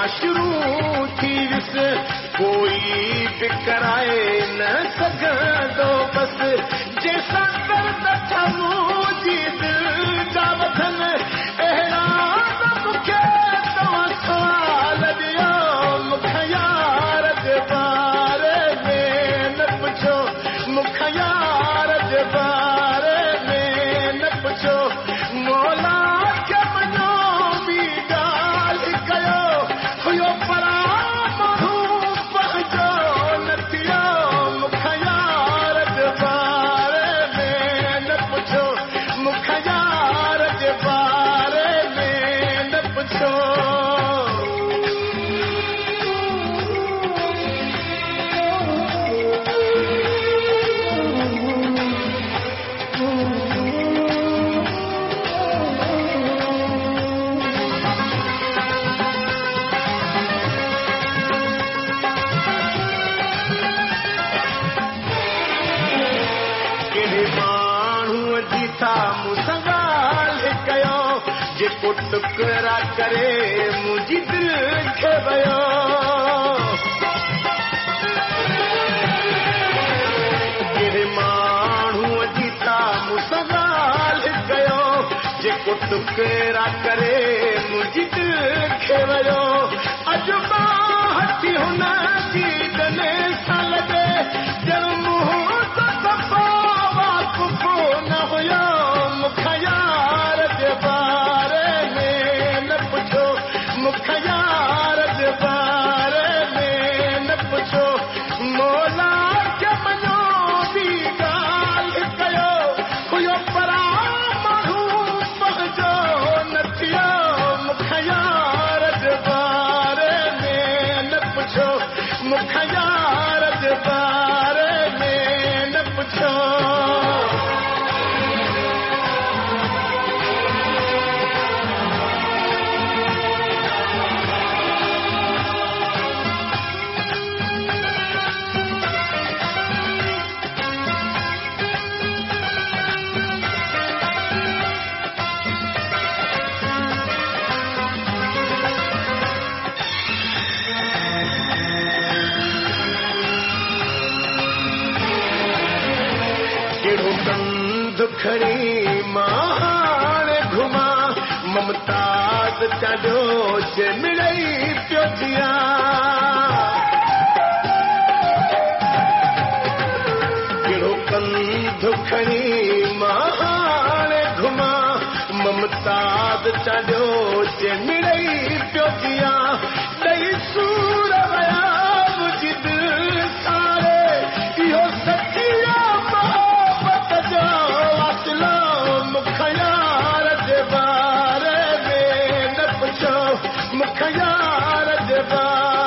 मां शुरू थी विस कोई बि कराए न सघंदो बस जंहिंसां दर्द छा मुंहिंजी दिलि जा वठनि अहिड़ा न मूंखे तव्हां सवाल ॾियो मूंखां यार जे बारे में न पुछो मूंखां यार जे बारे में न पुछो मौला खे मञो बि ॻाल्हि कयो हुयो परा माण्हू पंहिंजो न थियो मूंखां यार जे बारे में न पुछो मूंखां यार जे बारे में न पुछो कहिड़े माण्हूअ जी था मूंसां ॻाल्हि कयो जेको टुकरा करे मुंहिंजी दिलि खे वियो कहिड़े माण्हूअ जी था मूंसां ॻाल्हि कयो जेको टुकरा करे मुंहिंजी दिलि खे वियो अॼु मां हथी हुन जी गले सां लॻे ॼण मुंहुं न हुयो मूंखां यार जे बारे में न पुछो मूंखां यार जे बारे में न पुछो मौला खे मञो बि ॻाल्हि कयो हुयो परा माण्हू पंहिंजो न थियो मूंखां यार जे बारे में न पुछो मूंखां यार जे बारे में न पुछो कहिड़ो कंध खणी मां हाणे घुमा ममताज़ चाॾो मिलई पियो जियां कहिड़ो कंध खणी मां हाणे घुमा ममताज़ चाॾो मिलई पियो जियां ॾेई सूर विया मुंहिंजी दिलि सारे इहो सची मूंखां यार जे बारे में न पुछो मूंखां यार जे बारे